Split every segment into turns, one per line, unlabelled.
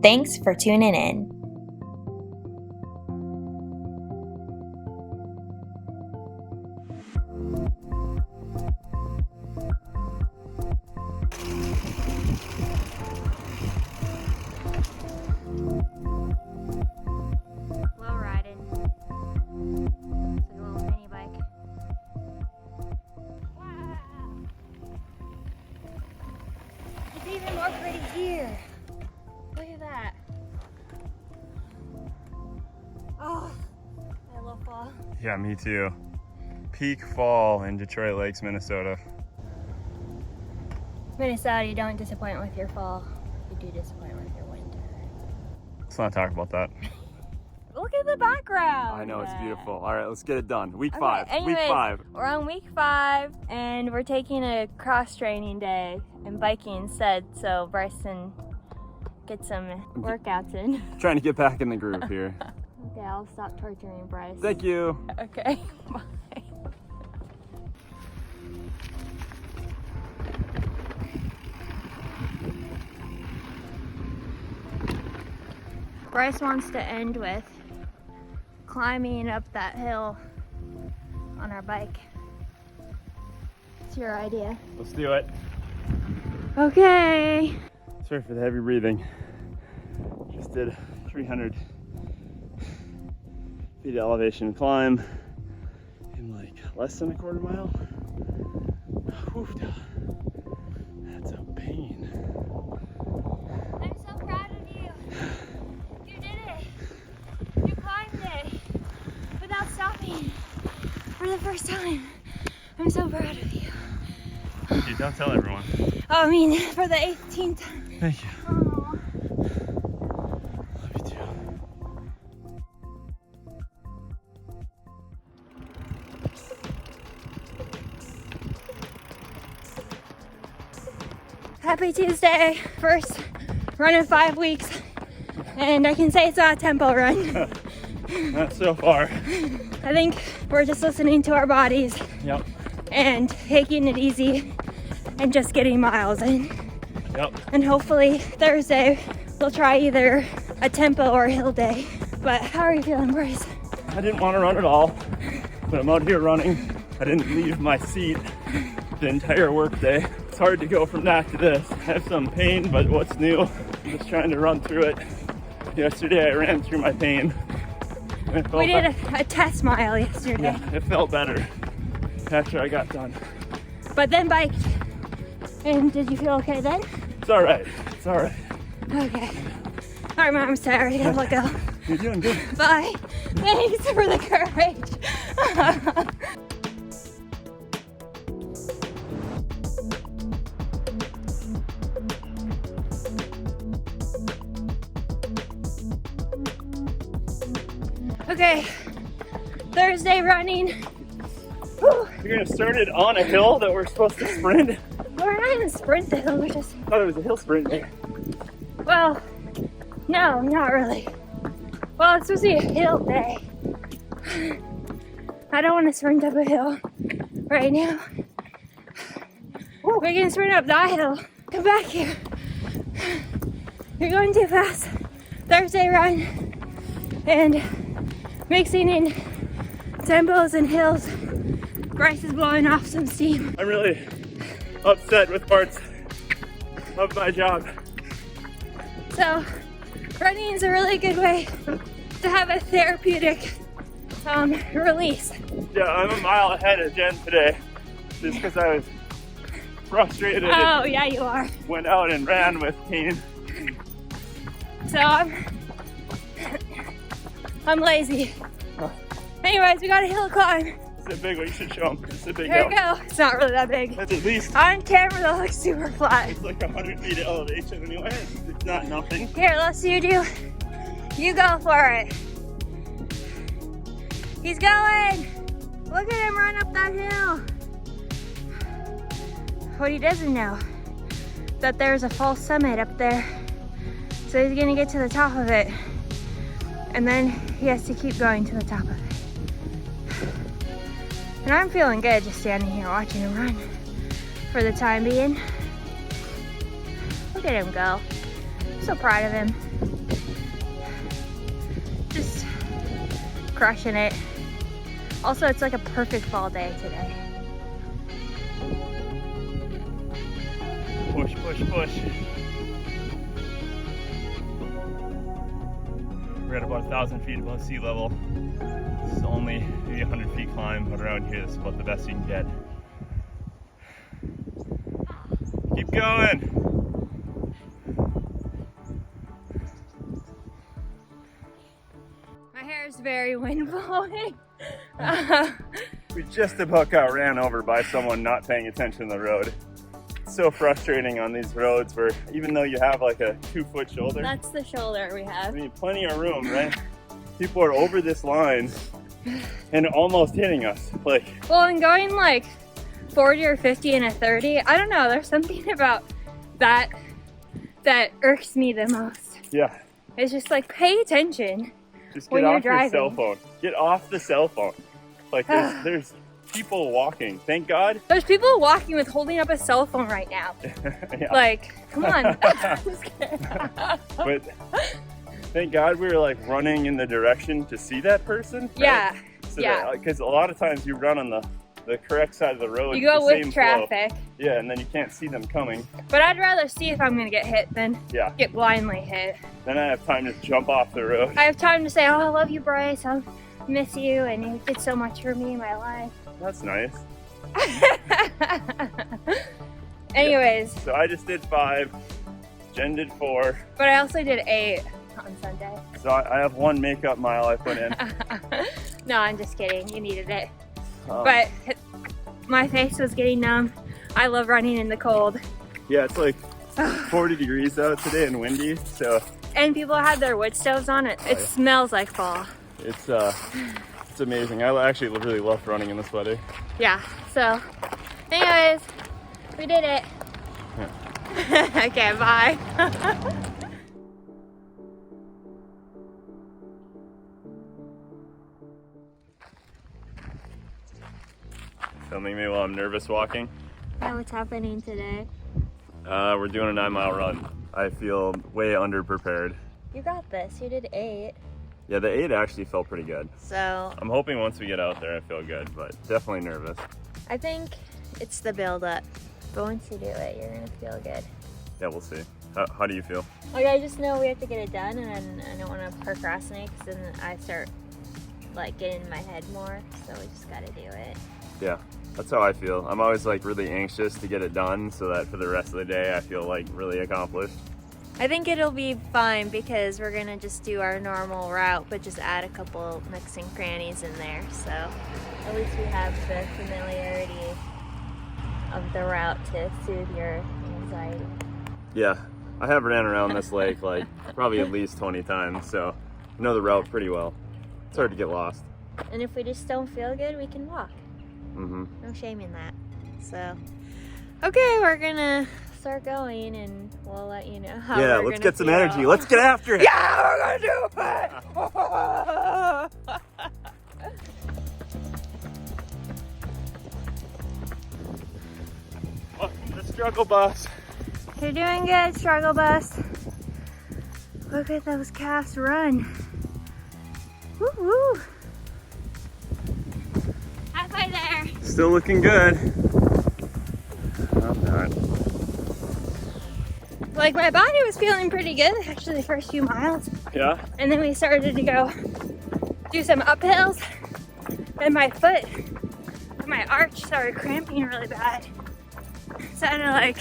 Thanks for tuning in.
Low riding. It's like a little mini bike. Wow. It's even more pretty here. Look at that. Oh, I love fall.
Yeah, me too. Peak fall in Detroit Lakes, Minnesota.
Minnesota, you don't disappoint with your fall. You do disappoint with your winter.
Let's not talk about that.
Look at the background.
I know, it's beautiful. All right, let's get it done. Week
Okay,
5.
anyways,
Week 5.
We're on week 5 and we're taking a cross training day and biking instead, so Bryce can get some workouts in.
Trying to get back in the groove here.
Okay, I'll stop torturing Bryce.
Thank you.
Okay, bye. Bryce wants to end with climbing up that hill on our bike. It's your idea.
Let's do it.
Okay.
Sorry for the heavy breathing. Just did 300 feet elevation climb in like less than a quarter mile. Whew, that's a pain.
I'm so proud of you. You did it. You climbed it without stopping for the first time. I'm so proud of you.
Dude, don't tell everyone.
Oh, I mean, for the 18th time.
Thank you.
Oh.
Love you too.
Happy Tuesday. First run in 5 weeks. And I can say it's not a tempo run.
Not so far.
I think we're just listening to our bodies
Yep.
and taking it easy and just getting miles in.
Yep.
And hopefully Thursday we'll try either a tempo or a hill day. But how are you feeling, Bryce?
I didn't want to run at all, but I'm out here running. I didn't leave my seat the entire work day. It's hard to go from that to this. I have some pain, but what's new? I'm just trying to run through it. Yesterday I ran through my pain.
We did a test mile yesterday.
Yeah, it felt better after I got done.
But then biked. And did you feel okay then?
It's all right. It's all right.
Okay. All right, Mom, I'm sorry. I gotta let go.
You're doing good.
Bye. Thanks for the courage. Okay, Thursday running. Whew.
You're gonna start it on a hill that we're supposed to sprint?
We're not gonna sprint the hill, we're just,
I thought it was a hill sprint day.
well, no, not really. Well, it's supposed to be a hill day. I don't want to sprint up a hill right now. We're gonna sprint up that hill. Come back here. You're going too fast. Thursday run and mixing in tempos and hills. Bryce is blowing off some steam.
I'm really upset with parts of my job.
So, running is a really good way to have a therapeutic release.
Yeah, I'm a mile ahead of Jen today just because I was frustrated
Oh,
and
yeah, you are.
went out and ran with pain.
So, I'm lazy. Anyways, we got a hill climb.
It's a big one. You should show them. It's a big
There
hill.
you go. It's not really that big.
That's at least
On camera, that looks super flat.
it's like 100 feet of elevation anyway. It's not nothing.
Here, let's see you do. You go for it. He's going. Look at him run up that hill. What he doesn't know, that there's a false summit up there. So he's gonna get to the top of it. And then he has to keep going to the top of it. And I'm feeling good just standing here watching him run for the time being. Look at him go. I'm so proud of him. Just crushing it. Also, it's like a perfect fall day today.
Push, push, push. We're at about 1,000 feet above sea level. This is only maybe 100 feet climb, but around here this is about the best you can get. Keep going.
My hair is very wind blowing.
We just about got ran over by someone not paying attention to the road. It's so frustrating on these roads where even though you have like a 2-foot shoulder.
That's the shoulder we have.
I mean, plenty of room, right? People are over this line and almost hitting us. Like,
well, and going like 40 or 50 and a 30, I don't know, there's something about that that irks me the most.
yeah,
It's just like, pay attention.
just
When
get
you're
off your cell
driving.
phone. Get off the cell phone. Like, there's people walking. Thank God.
There's people walking with holding up a cell phone right now.
Yeah.
Like, come on. Just kidding.
But thank God we were like running in the direction to see that person. Right?
Yeah,
So
yeah.
Because a lot of times you run on the correct side of the road.
You go
the
with
same
traffic.
flow. Yeah, and then you can't see them coming.
But I'd rather see if I'm gonna get hit than
Yeah.
get blindly hit.
Then I have time to jump off the road.
I have time to say, oh, I love you, Bryce. I miss you, and you did so much for me in my life.
That's nice.
Anyways,
So I just did 5. Jen did 4.
but I also did 8 on Sunday.
So I have 1 makeup mile I put in.
No, I'm just kidding. You needed it.
Um,
But my face was getting numb. I love running in the cold.
yeah, it's like 40 degrees out today and windy. So
And people had their wood stoves on it. It smells like fall.
it's amazing. I actually really love running in this weather.
Yeah, so anyways, we did it. Okay, bye.
Filming me while I'm nervous walking.
Yeah, what's happening today?
We're doing a 9-mile run. I feel way underprepared.
You got this. You did 8.
Yeah, the 8 actually felt pretty good.
So
I'm hoping once we get out there I feel good, but definitely nervous.
I think it's the build up. But once you do it, you're gonna feel good.
Yeah, we'll see. How do you feel?
Like, I just know we have to get it done, and I don't want to procrastinate because then I start like getting in my head more. So we just gotta do it.
Yeah, that's how I feel. I'm always like really anxious to get it done so that for the rest of the day I feel like really accomplished.
I think it'll be fine because we're gonna just do our normal route, but just add a couple nooks and crannies in there. So at least we have the familiarity of the route to soothe your anxiety.
Yeah, I have ran around this lake like probably at least 20 times, so I know the route pretty well. It's hard to get lost.
And if we just don't feel good, we can walk.
Mm-hmm.
No shame in that. So, okay, we're gonna start going, and we'll let you know how
Yeah,
we're
let's
gonna
get some
feel.
energy. Let's get after it.
Yeah, we're gonna do it.
Welcome to the struggle bus.
You're doing good, struggle bus. Look at those calves run. Woo woo. Halfway there.
Still looking good. Not bad.
Like, my body was feeling pretty good actually the first few miles,
Yeah?
and then we started to go do some uphills, and my foot, my arch started cramping really bad. So I had to like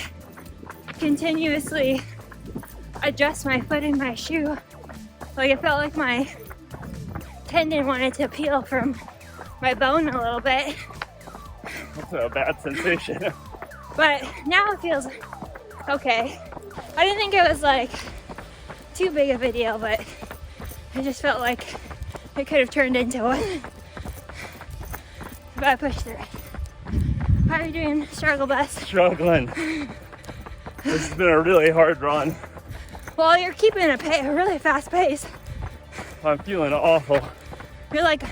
continuously adjust my foot in my shoe. Like, it felt like my tendon wanted to peel from my bone a little bit.
That's a bad sensation.
But now it feels okay. I didn't think it was like too big of a deal, but I just felt like it could have turned into one. But I pushed through it. How are you doing, struggle bus?
Struggling. This has been a really hard run.
Well, you're keeping a really fast pace.
I'm feeling awful.
You're like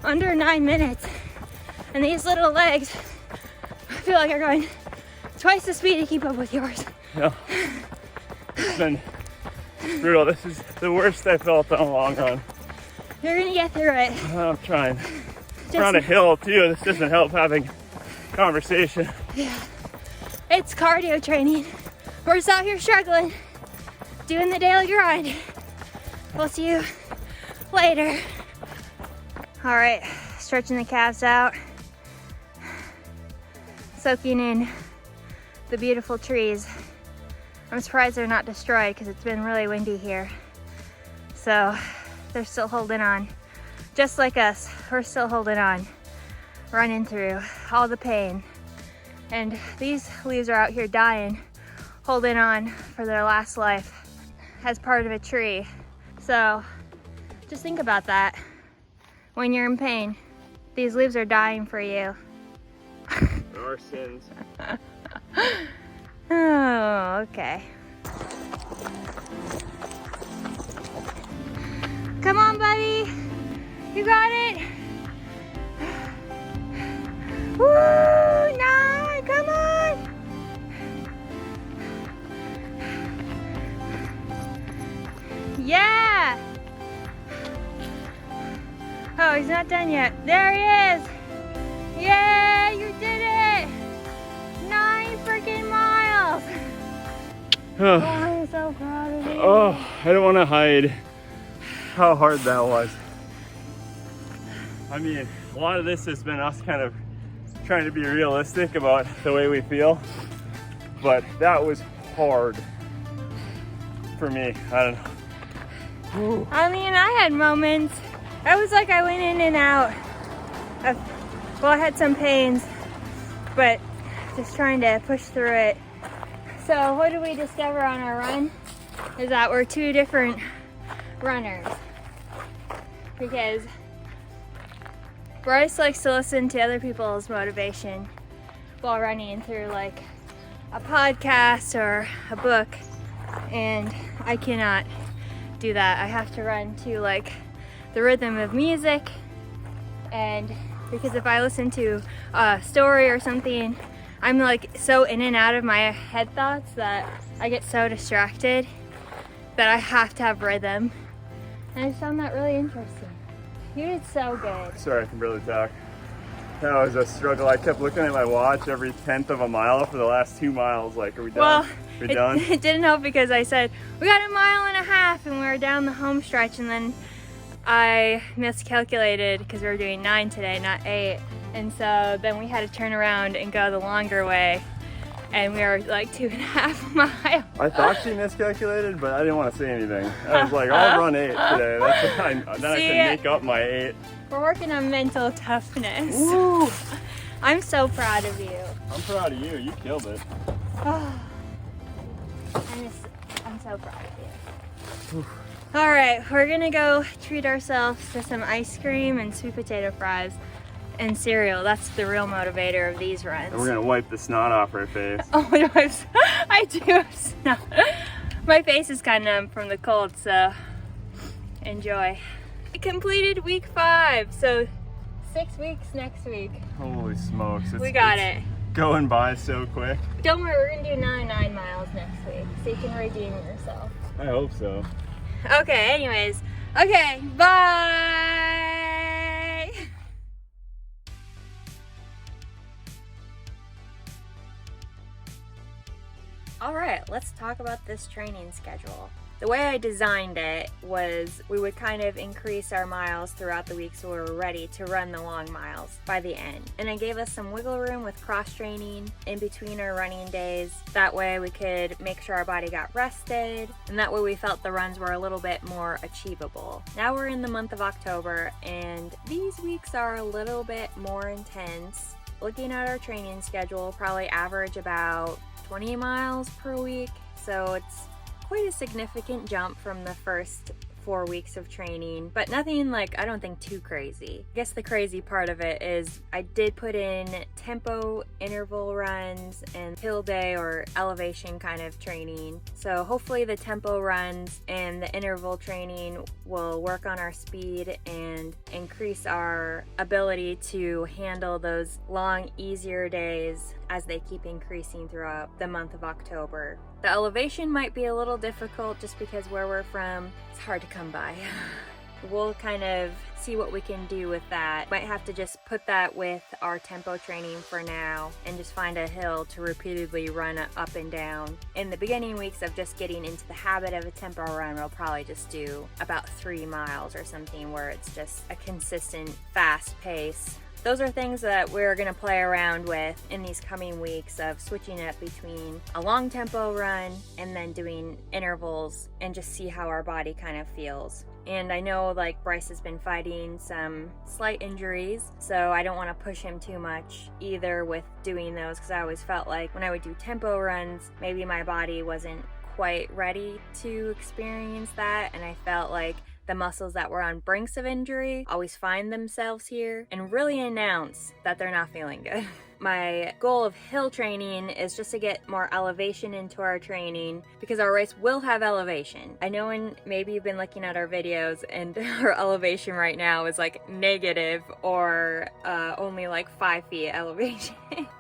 under 9 minutes. And these little legs, I feel like are going twice the speed to keep up with yours.
Yeah. It's been brutal. This is the worst I felt on a long run.
You're gonna get through it.
I'm trying. We're on a hill too. This doesn't help having conversation.
Yeah. It's cardio training. We're just out here struggling, doing the daily grind. We'll see you later. All right, stretching the calves out, soaking in the beautiful trees. I'm surprised they're not destroyed because it's been really windy here. So they're still holding on. Just like us, we're still holding on, running through all the pain. And these leaves are out here dying, holding on for their last life as part of a tree. So just think about that when you're in pain. These leaves are dying for you.
Our sins.
Oh, okay. Come on, buddy. You got it. Woo! No, come on. Yeah. Oh, he's not done yet. There he is. Yeah, you did it. 9 freaking miles. Oh, I'm so proud of you.
Oh, I don't want to hide how hard that was. I mean, a lot of this has been us kind of trying to be realistic about the way we feel, but that was hard for me. I don't know.
I mean, I had moments. I was like, I went in and out of, well, I had some pains, but just trying to push through it. So what did we discover on our run? Is that we're 2 different runners. Because Bryce likes to listen to other people's motivation while running through like a podcast or a book, and I cannot do that. I have to run to like the rhythm of music, and because if I listen to a story or something, I'm like so in and out of my head thoughts that I get so distracted that I have to have rhythm. And I found that really interesting. You did so good.
Sorry, I can barely talk. That was a struggle. I kept looking at my watch every 1/10 of a mile for the last 2 miles. Like, are we done?
Well,
we done?
It didn't help because I said, we got 1.5 miles and we were down the home stretch, and then I miscalculated because we were doing 9 today, not 8. And so then we had to turn around and go the longer way, and we were like 2.5 miles.
I thought she miscalculated, but I didn't want to say anything. I was like, I'll run 8 today. That's then I can make up my 8.
We're working on mental toughness.
Woo!
I'm so proud of you.
I'm proud of you. You killed it.
I'm so proud of you. All right, we're gonna go treat ourselves to some ice cream and sweet potato fries and cereal. That's the real motivator of these runs.
And we're gonna wipe the snot off her face.
Oh my gosh, I do have snot. My face is kind of numb from the cold, so enjoy. We completed week 5, so 6 weeks next week.
Holy smokes.
We got it.
Going by so quick.
Don't worry, we're gonna do 9 miles next week, so you can redeem yourself.
I hope so.
Okay, anyways. Okay, bye! All right, let's talk about this training schedule. The way I designed it was we would kind of increase our miles throughout the week so we were ready to run the long miles by the end. And I gave us some wiggle room with cross training in between our running days. That way we could make sure our body got rested, and that way we felt the runs were a little bit more achievable. Now we're in the month of October, and these weeks are a little bit more intense. Looking at our training schedule, probably average about 20 miles per week, so it's quite a significant jump from the first 4 weeks of training, but nothing like, I don't think too crazy. I guess the crazy part of it is I did put in tempo interval runs and hill day or elevation kind of training. So hopefully the tempo runs and the interval training will work on our speed and increase our ability to handle those long, easier days as they keep increasing throughout the month of October. The elevation might be a little difficult just because where we're from, it's hard to come by. we'll kind of see what we can do with that. Might have to just put that with our tempo training for now and just find a hill to repeatedly run up and down. In the beginning weeks of just getting into the habit of a tempo run, we'll probably just do about 3 miles or something where it's just a consistent fast pace. Those are things that we're going to play around with in these coming weeks of switching up between a long tempo run and then doing intervals and just see how our body kind of feels. And I know like Bryce has been fighting some slight injuries, so I don't want to push him too much either with doing those, because I always felt like when I would do tempo runs, maybe my body wasn't quite ready to experience that, and I felt like the muscles that were on brinks of injury always find themselves here and really announce that they're not feeling good. My goal of hill training is just to get more elevation into our training, because our race will have elevation. I know when maybe you've been looking at our videos and our elevation right now is like negative or only like 5 feet elevation,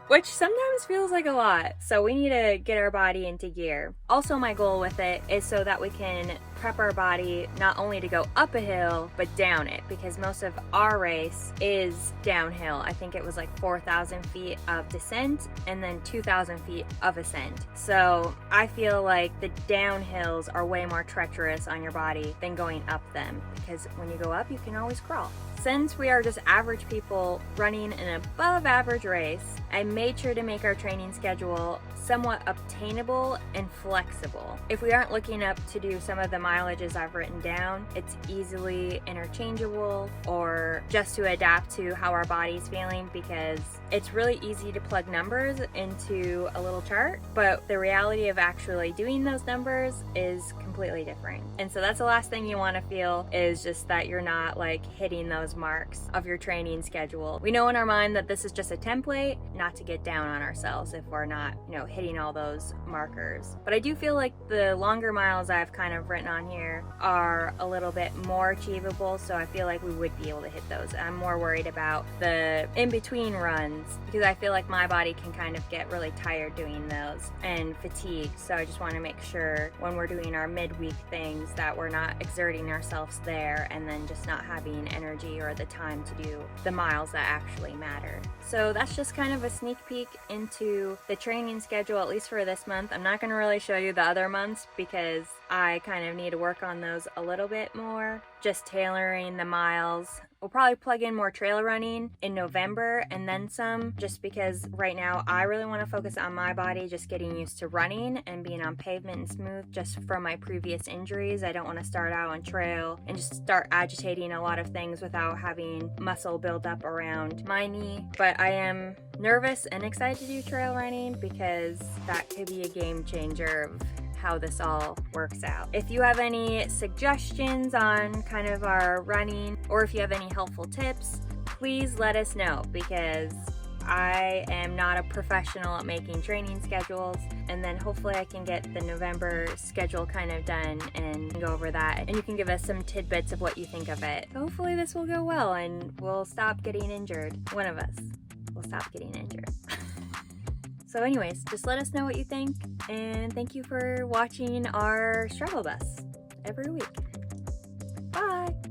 which sometimes feels like a lot. So we need to get our body into gear. Also, my goal with it is so that we can prep our body not only to go up a hill, but down it, because most of our race is downhill. I think it was like 4,000 feet of descent and then 2,000 feet of ascent. So I feel like the downhills are way more treacherous on your body than going up them, because when you go up, you can always crawl. Since we are just average people running an above average race, I made sure to make our training schedule somewhat obtainable and flexible. If we aren't looking up to do some of the mileages I've written down, it's easily interchangeable or just to adapt to how our body's feeling, because it's really easy to plug numbers into a little chart, but the reality of actually doing those numbers is completely different. And so that's the last thing you want to feel, is just that you're not like hitting those marks of your training schedule. We know in our mind that this is just a template, not to get down on ourselves if we're not, hitting all those markers. But I do feel like the longer miles I've kind of written on here are a little bit more achievable, so I feel like we would be able to hit those. I'm more worried about the in-between runs, because I feel like my body can kind of get really tired doing those and fatigued. So I just want to make sure when we're doing our midweek things that we're not exerting ourselves there and then just not having energy or the time to do the miles that actually matter. So that's just kind of a sneak peek into the training schedule, at least for this month. I'm not going to really show you the other months because I kind of need to work on those a little bit more, just tailoring the miles. We'll probably plug in more trail running in November and then some, just because right now I really want to focus on my body just getting used to running and being on pavement and smooth, just from my previous injuries. I don't want to start out on trail and just start agitating a lot of things without having muscle build up around my knee. But I am nervous and excited to do trail running, because that could be a game changer of how this all works out. If you have any suggestions on kind of our running, or if you have any helpful tips, please let us know, because I am not a professional at making training schedules, and then hopefully I can get the November schedule kind of done and go over that, and you can give us some tidbits of what you think of it. Hopefully this will go well and we'll stop getting injured. One of us will stop getting injured. So anyways, just let us know what you think, and thank you for watching our struggle bus every week. Bye!